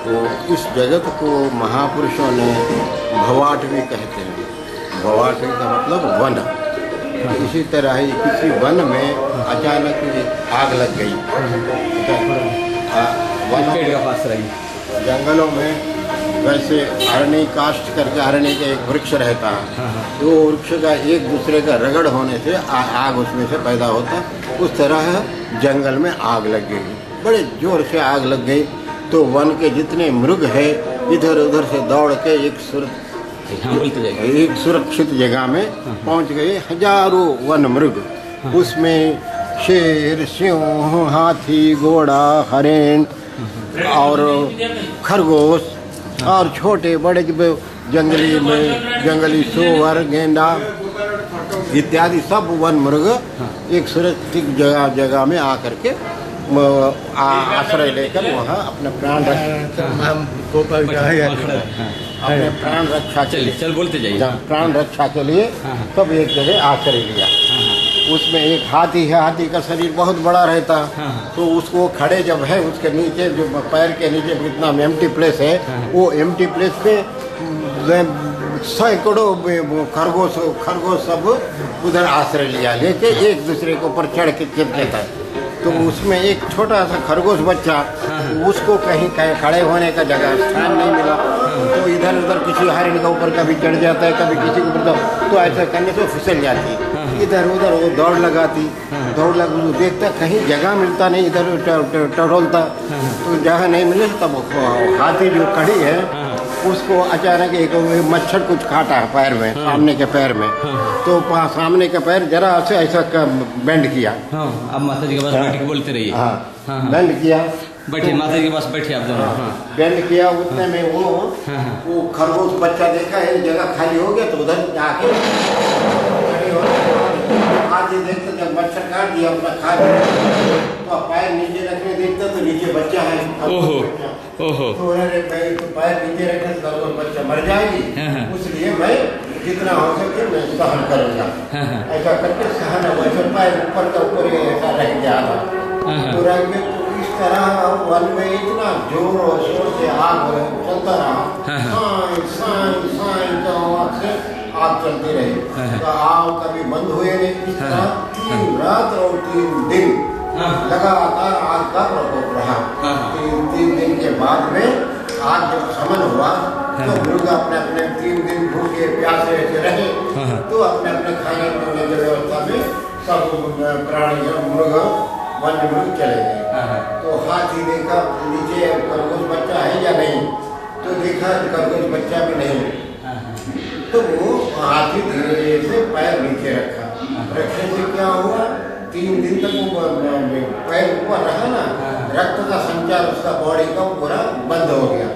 तो इस जगत को महापुरुषों ने भवाटवी कहते हैं। भवाटवी का मतलब वन। इसी तरह ही किसी वन में अचानक आग लग गई, वन के पास रही, जंगलों में वैसे अरण्य काष्ठ करके अरण्य का एक वृक्ष रहता है, तो वृक्ष का एक दूसरे का रगड़ होने से आग उसमें से पैदा होता। उस तरह जंगल में आग लग गई, बड़े जोर से आग लग गई। तो वन के जितने मृग है इधर उधर से दौड़ के एक सुरक्षित जगह में पहुंच गए। हजारों वन मृग, उसमें शेर, सिंह, हाथी, घोड़ा, हरिण और खरगोश और छोटे बड़े जंगली सूअर, गेंडा इत्यादि सब वन मृग एक सुरक्षित जगह में आकर के आश्रय लेकर वहाँ अपने प्राण रक्षा के लिए बोलते जाइए, प्राण रक्षा के लिए सब एक जगह आश्रय लिया। उसमें एक हाथी है, हाथी का शरीर बहुत बड़ा रहता है, तो उसको खड़े जब है उसके नीचे जो पैर के नीचे कितना एम्प्टी प्लेस है, वो एम्प्टी प्लेस पे सैकड़ों खरगोश सब उधर आश्रय लिया, लेके एक दूसरे के ऊपर चढ़ के चिप लेता है। तो उसमें एक छोटा सा खरगोश बच्चा, उसको कहीं खड़े होने का जगह स्थान नहीं मिला, तो इधर उधर किसी हरिण के ऊपर कभी चढ़ जाता है, कभी किसी के ऊपर, तो ऐसा करने से फिसल जाती है। इधर उधर वो दौड़ लगाती, देखता कहीं जगह मिलता नहीं, इधर टटोलता, तो जगह नहीं मिले तब हाथी जो खड़ी है उसको अचानक एक मच्छर कुछ काटा है पैर में, सामने के पैर में, तो सामने का पैर जरा से ऐसा बेंड किया। अब माता जी के पास बैठ के बोलते रहिए। बेंड किया, बैठिए माता जी के पास बैठिए आप दोनों। बेंड किया, उतने में वो खरगोश बच्चा देखा है जगह खाली हो गया, तो उधर जाके हाथी देखते जब मच्छर काट दिया अपना खा लिया, तो पैर नीचे रखने देखता तो नीचे बच्चा है। तो पैर नीचे रखने से बच्चा मर जाएगी, इसलिए मैं जितना हो सके मैं सहन करूँगा। ऐसा करके सहन वैसे पैर ऊपर का ऊपर ऐसा रख गया था, तो रख के तो इस तरह वन में इतना जोर और शोर से आग चलता रहा, साई तो आग चलती रही, तो आग कभी बंद हुए नहीं। इस तरह 3 रात और 3 दिन लगातार आग का प्रकोप रहा। 3 दिन के बाद में आग जब शमन हुआ तो मृग अपने अपने 3 दिन भूखे प्यासे रहे, तो अपने अपने खाने पीने की व्यवस्था में सब प्राणी मृग वन्य मृग चले गए। तो हाथी देखा नीचे खरगोश बच्चा है या नहीं, तो देखा खरगोश बच्चा भी नहीं, तो वो हाथी धीरे धीरे से पैर नीचे रखा। रखने से क्या हुआ, 3 दिन तक वो पैर ऊपर रहा ना, रक्त का संचार उसका बॉडी का पूरा बंद हो गया।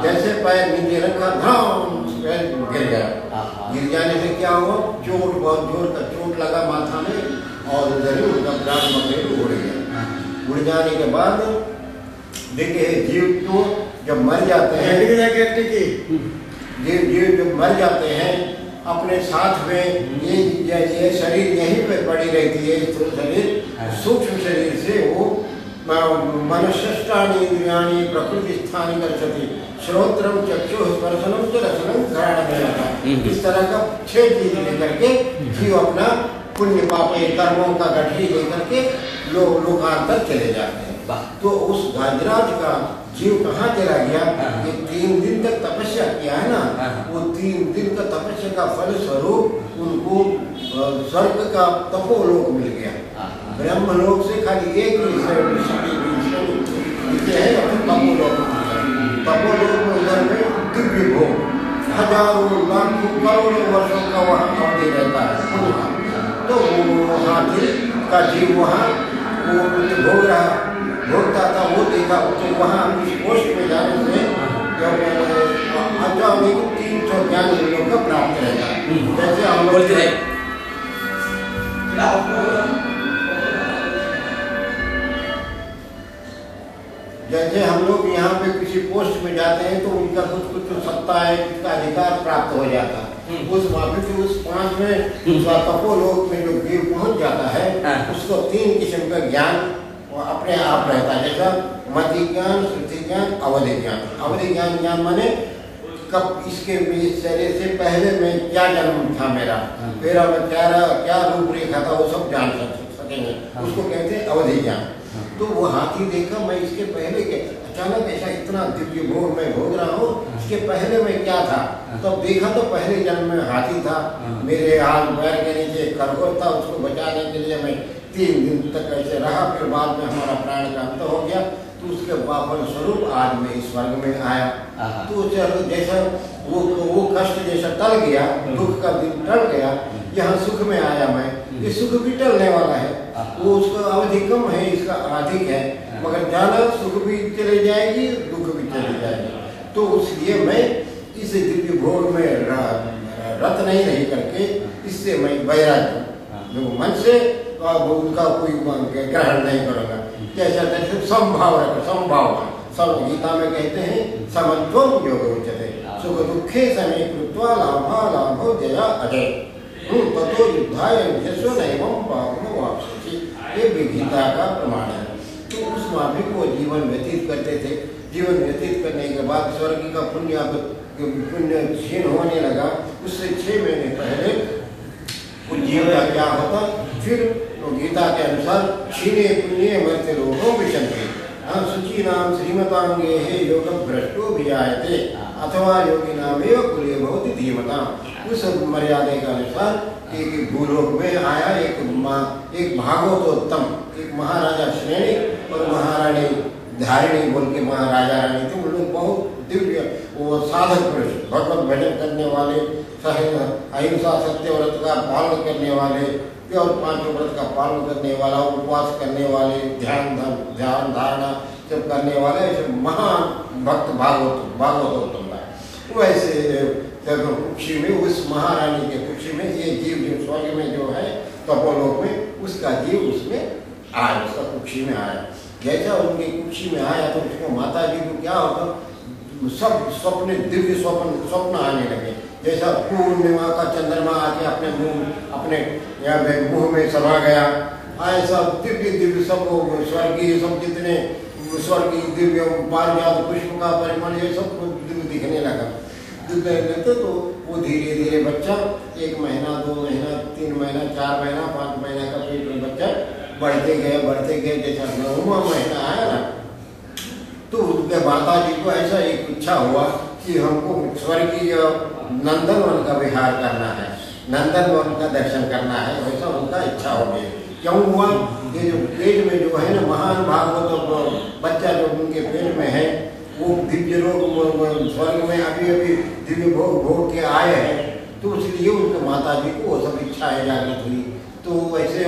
जैसे पैर नीचे रखा, पैर गिर गया। गिर जाने से क्या हुआ, चोट, बहुत जोर का चोट लगा माथा में, और उधर ही उनका प्राण मंगेरू उड़ गया। उड़ जाने के बाद देखिए जीव तो जब मर जाते हैं, जीव जब मर जाते हैं अपने साथ में ये शरीर यहीं पर पड़ी रहती है, स्थूल शरीर, सूक्ष्म शरीर से वो मनष्ठानि इंद्रियाणि प्रकृति स्थानी गच्छति, श्रोत्रम चक्षु स्पर्शनम च रसनम घ्राणम। इस तरह का 6 चीज लेकर के जीव अपना पुण्य पाप कर्मों का गठरी लेकर के लोकांतर चले जाते हैं। तो उस गाजराज का जीव कहाँ चला गया, ये 3 दिन तक तपस्या किया है ना, वो 3 दिन का तपस्या का फल स्वरूप उनको स्वर्ग का तपोलोक मिल गया। ब्रह्मलोक से खाली एक ही है तपोलोक। तपोलोक में उधर में दिव्य भोग, हजारों लाखों करोड़ों वर्षों का वहाँ अवधि रहता है। तो वो हाथी का जीव वहाँ वो भोगता था, वो देखा, तो वहाँ इस पोस्ट में जाने से जब अजामिल 300 ज्ञान लोगों का प्राप्त रहता है। जैसे हम लोग यहाँ पे किसी पोस्ट में जाते हैं तो उनका कुछ सत्ता है, उसका अधिकार प्राप्त हो जाता है। उस वापस उस 5 में तपोलोक में जो जीव पहुँच जाता है, उसको 3 किस्म का ज्ञान अपने आप रहता है। जैसा मति ज्ञान, श्रुति ज्ञान, अवधि ज्ञान। अवधि ज्ञान माने कब इसके शरीर से पहले में क्या जन्म था मेरा में क्या रूपरेखा था, वो सब जान सकेंगे। उसको कहते हैं अवधि ज्ञान। तो वो हाथी देखा, मैं इसके पहले के अचानक ऐसा इतना दिव्य भोग में भोग रहा हूँ, इसके पहले में क्या था। तो देखा तो पहले जन्म में हाथी था, मेरे हाथ पैर के नीचे खरगोश था, उसको बचाने के लिए मैं 3 दिन तक ऐसे रहा। फिर बाद में हमारा प्राण का अंत हो गया। तो उसके फल स्वरूप आज मैं इस स्वर्ग में आया। तो चलो जैसा वो कष्ट जैसा टल गया, दुख का दिन टल गया, यहाँ सुख में आया मैं। ये सुख भी टलने वाला है, वो उसका अवधि कम है, इसका अधिक है, मगर जाना सुख भी चले जाएगी, दुख भी चले जाएगी। तो इसलिए मैं इस दिव्य भोग में रत नहीं रही करके इससे मैं वैराग्य जो मन से उनका कोई ग्रहण नहीं करूँगा। जैसा तैसे समभाव रखो, समभाव सब गीता में कहते हैं समत्वम योग उच्यते सुख दुखे समय कृत्वा लाभो जया अजय ततो युद्धाय यशो नैवं पावनो वापसी। ये भी गीता का प्रमाण है। तो उस माफी को जीवन व्यतीत करते थे। जीवन व्यतीत करने के बाद स्वर्ग का पुण्य क्षीण होने लगा। उससे 6 महीने पहले उस जीव का क्या होता, फिर तो गीता के अनुसार क्षीणे पुण्य मर्त्य लोगों विशंति शुचि नाम श्रीमतांगे हे योग भ्रष्टो विजायते अथवा योगी नाम कुले भवति धीमता। उस मर्यादा के अनुसार एक भूलोक में आया एक भागवतोत्तम, एक महाराजा श्रेणी और महारानी धारिणी बोल के महाराजा रानी थे। उन लोग बहुत दिव्य वो साधक पुरुष, भगवत भजन करने वाले, अहिंसा सत्य व्रत का पालन करने वाले और 5 व्रत का पालन करने वाला, उपवास करने वाले, ध्यान धारणा सब करने वाले, ऐसे महान भक्त भागवतोत्तम था। वैसे कुक्षी में उस महारानी के कुक्षी में ये जीव जो स्वर्ग में जो है तपोलोक में, उसका जीव उसमें आया, उसका कुक्षी में आया। जैसा उनके कुक्षी में आया तो उसको माता जी को क्या होता, सब स्वप्न दिव्य स्वप्न आने लगे। जैसा पूर्णिमा का चंद्रमा आके अपने मुंह में समा गया, ऐसा दिव्य सब स्वर्गीय सब जितने स्वर्गीय दिव्य पारिजात पुष्प का परिमल ये सब दिव्य दिखने लगा। तो वो धीरे धीरे बच्चा 1 महीना 2 महीना 3 महीना 4 महीना 5 महीना का पेट में बच्चा बढ़ते गए। जैसा 9वां महीना आया ना, तो उनके माता जी को ऐसा एक इच्छा हुआ कि हमको स्वर्गीय नंदनवन का विहार करना है, नंदनवन का दर्शन करना है। वैसा उनका इच्छा हो गई। क्यों हुआ, ये जो पेट में जो है ना महान भागवत बच्चा जो उनके पेट में है, वो दिव्य लोग स्वर्ग में अभी दिव्य भोग के आए हैं। तो इसलिए उनके माता जी को वो सब इच्छाएं जागृत हुई। तो वैसे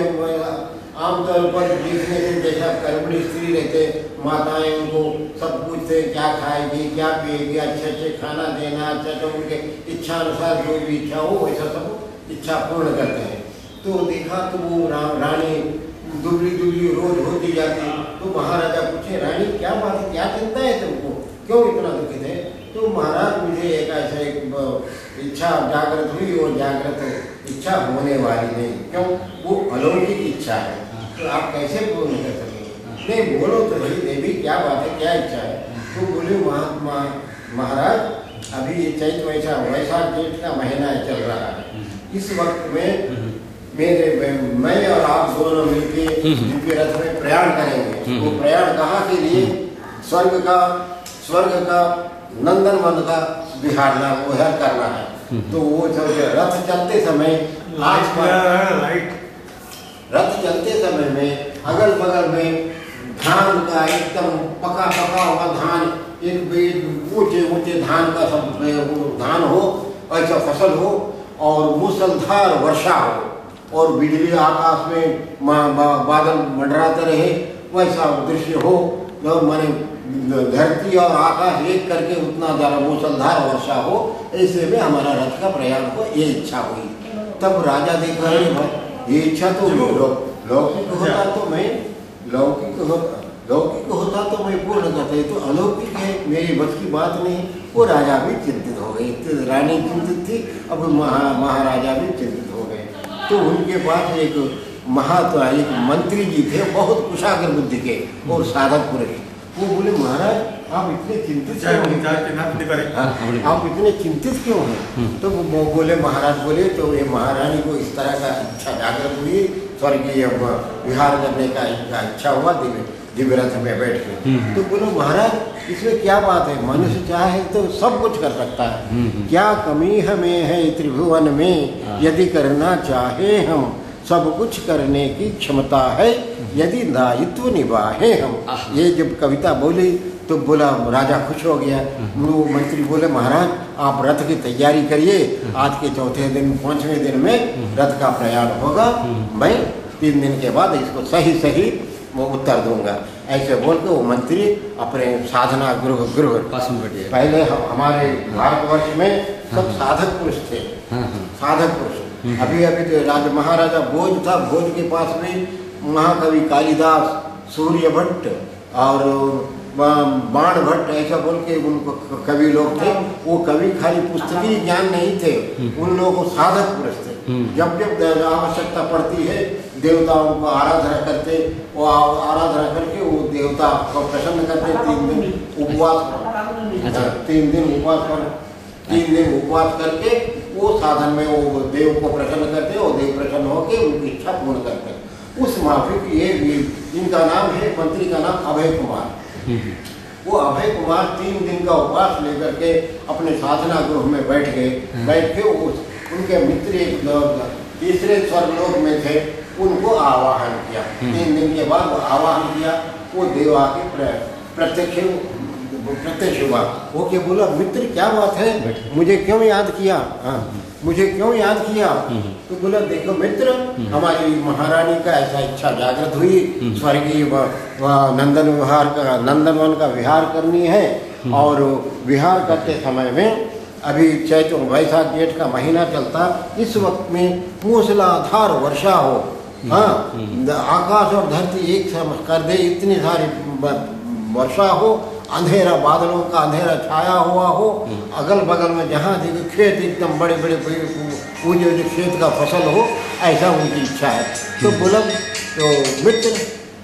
आमतौर पर देखने से जैसा गर्भिणी स्त्री रहते, माताएं उनको सब पूछते क्या खाएगी क्या पिएगी, अच्छे खाना देना, अच्छा तो उनके इच्छा अनुसार जो भी इच्छा हो वैसा सब इच्छा पूर्ण करते हैं। तो देखा तो वो रानी दुबली रोज होती जाती। तो महाराजा पूछे, रानी क्या बात है, क्या चिंता है तुमको, क्यों इतना दुखित है। तो महाराज मुझे एक ऐसा एक इच्छा जागृत हुई, और जागृत इच्छा होने वाली नहीं, क्यों, वो अलौकिक इच्छा है। तो आप कैसे पूर्ण कर सकेंगे, नहीं बोलो तो सही देवी क्या बात है, क्या इच्छा है। तो बोले महाराज अभी ये चैत वैशाख जेठ का महीना चल रहा है, इस वक्त में मैं और आप दोनों मिलके दिव्य रथ में प्रयाण करेंगे। वो प्रयाण कहाँ के लिए, स्वर्ग का नंदनवन का विहार करना है। तो वो रथ चलते समय रथ चलते समय में अगल बगल में धान का एकदम पका हुआ धान, एक ऊंचे धान का सब धान हो, ऐसा फसल हो, और मूसलधार वर्षा हो, और बिजली आकाश में बादल मंडराते रहे, वैसा दृश्य हो। और माने धरती और आकाश एक करके उतना ज़्यादा मूसलधार वर्षा हो, ऐसे में हमारा रथ का प्रयाण हो, ये इच्छा हुई। तब राजा देख रहे हैं, ये इच्छा तो लौकिक होता तो मैं पूर्ण करते, तो अलौकिक है, मेरी बस की बात नहीं। वो राजा भी चिंतित हो गए, रानी चिंतित थी, अब महाराजा भी चिंतित हो गए। तो उनके पास एक महात्मा एक मंत्री जी थे, बहुत कुशाग्र बुद्धि के और साधक पुरुष। वो बोले महाराज आप इतने चिंतित क्यों हैं? आप इतने चिंतित क्यों हैं? तो वो बोले, महाराज बोले तो ये महारानी को इस तरह का इच्छा जागृत हुई, स्वर्गीय विहार करने का इच्छा हुआ दिव्य रथ में बैठ के। तो बोलो महाराज इसमें क्या बात है, मनुष्य चाहे तो सब कुछ कर सकता है, क्या कमी हमें है त्रिभुवन में, यदि करना चाहे हम सब कुछ करने की क्षमता है, यदि दायित्व निभाए हम। ये जब कविता बोली तो बोला राजा खुश हो गया। वो मंत्री बोले महाराज आप रथ की तैयारी करिए, आज के चौथे दिन 5वें दिन में रथ का प्रयाण होगा, मैं 3 दिन के बाद इसको सही वो उत्तर दूंगा। ऐसे बोल के वो मंत्री अपने साधना गृह पहले हमारे भारतवर्ष में सब साधक पुरुष थे, साधक पुरुष। अभी तो महाराजा भोज था, भोज के पास में महाकवि कालिदास, सूर्य भट्ट और बाण भट्ट ऐसा बोल के उनको कवि लोग थे। वो कवि खाली पुस्तकीय ज्ञान नहीं थे, उन लोगों को साधक पुरुष थे। जब जब आवश्यकता पड़ती है देवताओं को आराधना करते, वो आराधना करके वो देवता को प्रसन्न करते। 3 दिन उपवास 3 दिन उपवास कर 3 दिन उपवास करके वो साधन में वो देव को प्रसन्न करते और देव प्रसन्न होकर उनकी इच्छा पूर्ण करते। उस माफिक ये इनका नाम है, मंत्री का नाम अभय कुमार। वो अभय कुमार 3 दिन का उपवास लेकर के अपने साधना गृह में बैठ गए। बैठ के उनके मित्र एक तीसरे स्वर्गलोक में थे, उनको आवाहन किया। 3 दिन के बाद आवाहन किया, वो देव आके प्रत्यक्ष हुआ। वो क्या बोला, मित्र क्या बात है, मुझे क्यों याद किया? मुझे क्यों याद किया? तो बोला देखो मित्र, हमारी महारानी का ऐसा इच्छा जागृत हुई, स्वर्गीय नंदनवन का विहार करनी है, और विहार करते समय में अभी चैत्र वैशाख जेठ का महीना चलता, इस वक्त में मूसलाधार वर्षा हो, आकाश और धरती एक साथ कर दे, इतनी सारी वर्षा हो, अंधेरा बादलों का अंधेरा छाया हुआ हो, अगल बगल में जहाँ देखो खेत एकदम बड़े बड़े पूजे खेत का फसल हो, ऐसा उनकी इच्छा है। तो बोला तो मित्र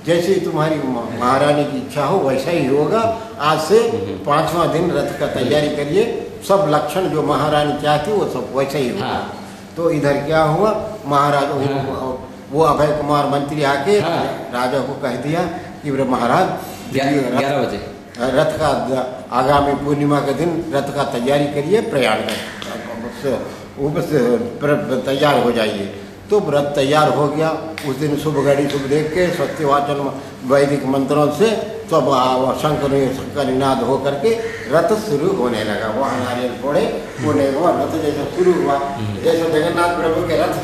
जैसे तुम्हारी महारानी की इच्छा हो वैसा ही होगा, आज से 5वां दिन रथ का तैयारी करिए, सब लक्षण जो महारानी चाहती वो सब वैसा ही होगा। तो इधर क्या हुआ, महाराज वो अभय कुमार मंत्री आके राजा को कह दिया कि महाराज 11 बजे रथ का आगामी पूर्णिमा के दिन रथ का तैयारी करिए, प्रयाण कर तैयार हो जाइए। तो रथ तैयार हो गया। उस दिन शुभ घड़ी शुभ देख के सत्यवाचन वैदिक मंत्रों से सब शंकरनाद हो करके रथ शुरू होने लगा। वहाँ नारियल फोड़े होने हुआ, रथ जैसा शुरू हुआ, जैसे जगन्नाथ प्रभु के रथ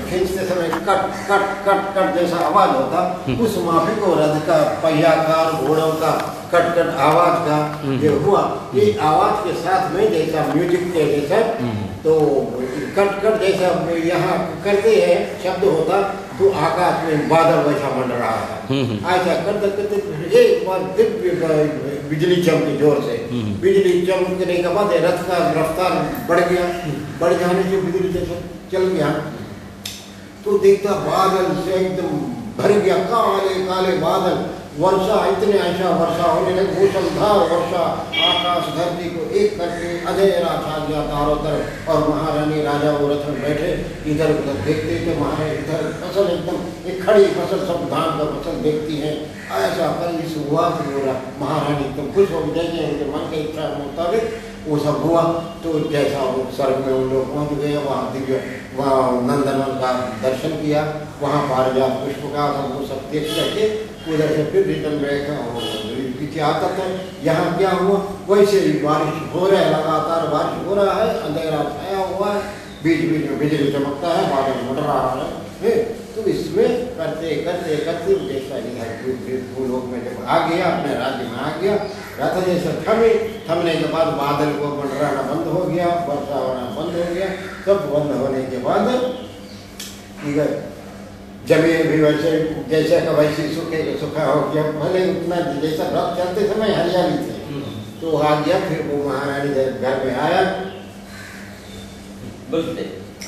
खींचते समय कट कट कट कट जैसा आवाज होता, उस माफिक को रथ का पहियाकार घोड़ों का कट कट आवाज का जो हुआ, ये आवाज के साथ में जैसा म्यूजिक के जैसा तो कट कट जैसा यहाँ करते हैं शब्द होता, तो आकाश में बादल वैसा मंड रहा था। ऐसा करते करते एक बार दिव्य बिजली चमकी जोर से, बिजली चमकने के बाद रथ का रफ्तार बढ़ गया, बढ़ जाने से बिजली जैसा चल गया, तो देखता बादल से एकदम भर गया, काले काले बादल, वर्षा इतने ऐसा वर्षा होने लगी, मूसलाधार वर्षा, आकाश धरती को एक करके अंधेरा छा गया चारों तरफ। और महारानी राजा वो रथ में बैठे, इधर उधर देखते थे, महाराज इधर फसल एकदम एक खड़ी फसल, सब धान का फसल देखती है। ऐसा कर शुरुआत हो रहा, महारानी एकदम खुश हो जाएंगे, उनके मन की इच्छा मुताबिक वो सब हुआ। तो जैसा वो स्वर्ग में उन लोग पहुँच गए, वहाँ दिव्य वहाँ नंदनवन का दर्शन किया, वहाँ पारिजात पुष्प का सब देख करके उधर से फिर रिटर्न पीछे आता था। यहाँ क्या हुआ, वैसे ही बारिश हो रहा है, लगातार बारिश हो रहा है, अंधेरा छाया हुआ है, बीच बीच में बिजली चमकता है, बादल मुड़ रहा है। तो इसमें करते करते करते जैसा लोग में जब आ गया, अपने राज्य में आ गया, रथ जैसे थमने के बाद बादल को मंडराना बंद हो गया, वर्षा होना बंद हो गया। सब बंद होने के बाद जमीन भी वैसे जैसा का वैसे सूखा हो गया, भले उतना जैसा रथ चलते समय हरियाली थी, तो आ गया। फिर वो महारानी घर में आया,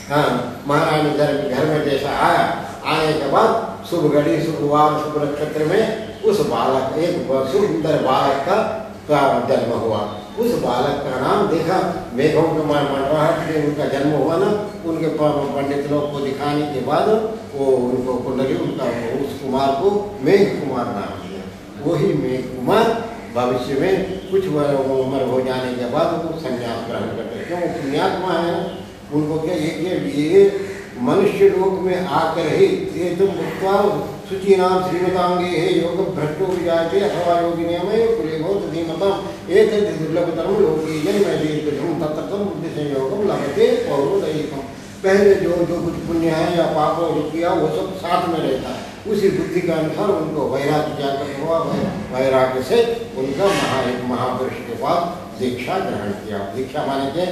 हाँ, महाराज ने घर में जैसा आया, आने के बाद शुभ घड़ी शुभ वार शुभ नक्षत्र में उस बालक एक सुंदर बालक का जन्म हुआ। उस बालक का नाम देखा मेघों के मंडराहट में उनका जन्म हुआ ना, उनके पंडित लोग को दिखाने के बाद वो उनको कुंडली उनका उस कुमार को मेघ कुमार नाम दिया। वही मेघ कुमार भविष्य में कुछ उम्र हो जाने के बाद वो संन्यास ग्रहण करते। क्यों? पुण्यात्मा है, उनको क्या ये मनुष्य लोक में आकर ही ये तुम शुचि नाम श्रीमतांगे हे योग भ्रष्टो विजायते अथवा योगिनेमय कुलेभूत धीमताम एतद् दुर्लभतरं योगी जन्म दीर्घं तत्तम बुद्धि संयोगम लभते पौरोदयिकम। पहले जो कुछ पुण्य है या पाप जो किया वो सब साथ में रहता है, उसी बुद्धि के अनुसार उनको वैराग्य जागृत हुआ। वैराग्य से उनका महापुरुष के पास दीक्षा ग्रहण किया। दीक्षा माने के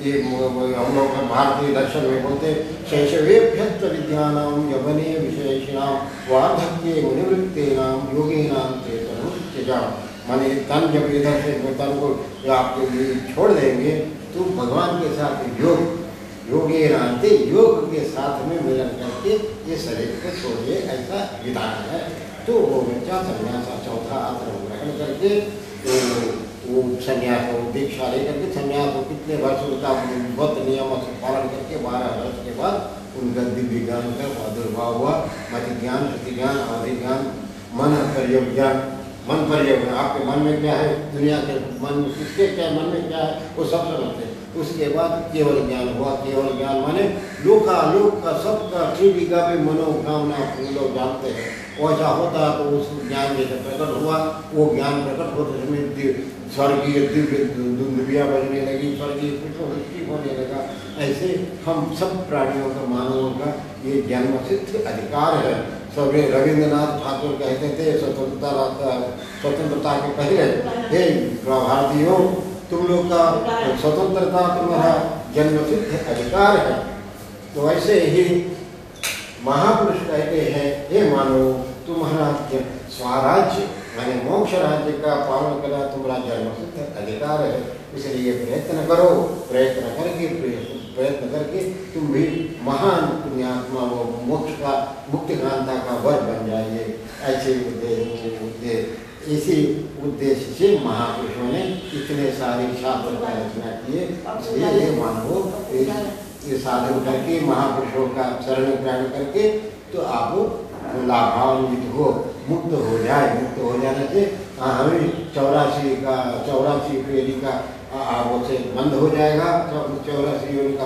ये हम लोग भारतीय दर्शन में बोलते शैशवेभ्यस्त विद्यानाम यवने विशेषणाम वार्धक्ये मुनिवृत्तेनाम योगीनाम चेतनम त्यजाम। माने तन जब इधर से तन को आपके लिए छोड़ देंगे तो भगवान के साथ योगी नाते योग के साथ में मिलन करके ये शरीर को छोड़िए, ऐसा विधान है। तो वो बच्चा संन्यास चौथा आश्रम ग्रहण करके वो संन्यास दीक्षा लेकर के संन्यास को कितने वर्ष का व्रत नियमों से पालन करके 12 वर्ष के बाद उनका दिव्य ज्ञान का प्रादुर्भाव हुआ। मति ज्ञान, शक्ति ज्ञान, अवधि ज्ञान, मन प्रयोग ज्ञान। मन प्रयोग आपके मन में क्या है, दुनिया के मन किसके क्या मन में क्या है वो सब समझते हैं। उसके बाद केवल ज्ञान हुआ। केवल ज्ञान माने लोकालोक का सबका त्रिवी का भी मनोकामना लोग जानते हैं। ऐसा होता तो उस ज्ञान जैसे प्रकट हुआ, वो ज्ञान प्रकट होते समय स्वर्गीय दिव्य दुनिया बजने लगी, स्वर्गीय पुष्पवृष्टि होने लगा। ऐसे हम सब प्राणियों का मानवों का ये जन्म सिद्ध अधिकार है। सभी रविंद्रनाथ ठाकुर कहते थे स्वतंत्रता के पहले, हे भारतीयों तुम लोग का स्वतंत्रता तुम्हारा जन्मसिद्ध अधिकार है। तो ऐसे ही महापुरुष कहते हैं, हे मानो तुम्हारा स्वराज्य माने मोक्ष राज्य का पालन करना तुम्हारा जन्मसिद्ध अधिकार है। इसलिए प्रयत्न करो, प्रयत्न करके तुम भी महान पुण्यात्मा वो मोक्ष का मुक्तिकांता का वर बन जाइए। ऐसे इसी उद्देश्य से महापुरुषों ने इतने सारे शास्त्र का रचना किए। इसलिए ये मानव ये साधन करके महापुरुषों का शरण ग्रहण करके तो आप लाभान्वित हो, मुक्त हो जाए। मुक्त हो जाने से हमें 84 पेरी का से बंद हो जाएगा। 84 योनि का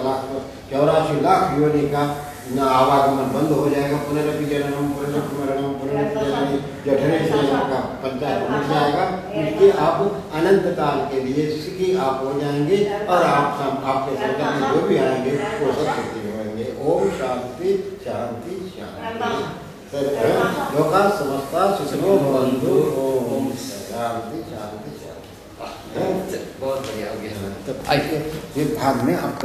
84 लाख योनि का आवागमन बंद हो जाएगा। पुनरपि जननम पुनरपि मरणम पुनरपि जननी जठरे शयनम का पंचायत मिट जाएगा। इसके आप अनंत काल के लिए सुखी आप हो जाएंगे और आपके संकट में जो भी आएंगे वो सब सुखी होंगे। ओम शांति शांति शांति। लोका समस्ता सुखिनो भवन्तु। ओम शांति शांति शांति। बहुत बढ़िया हो गया। ये भाग में आपका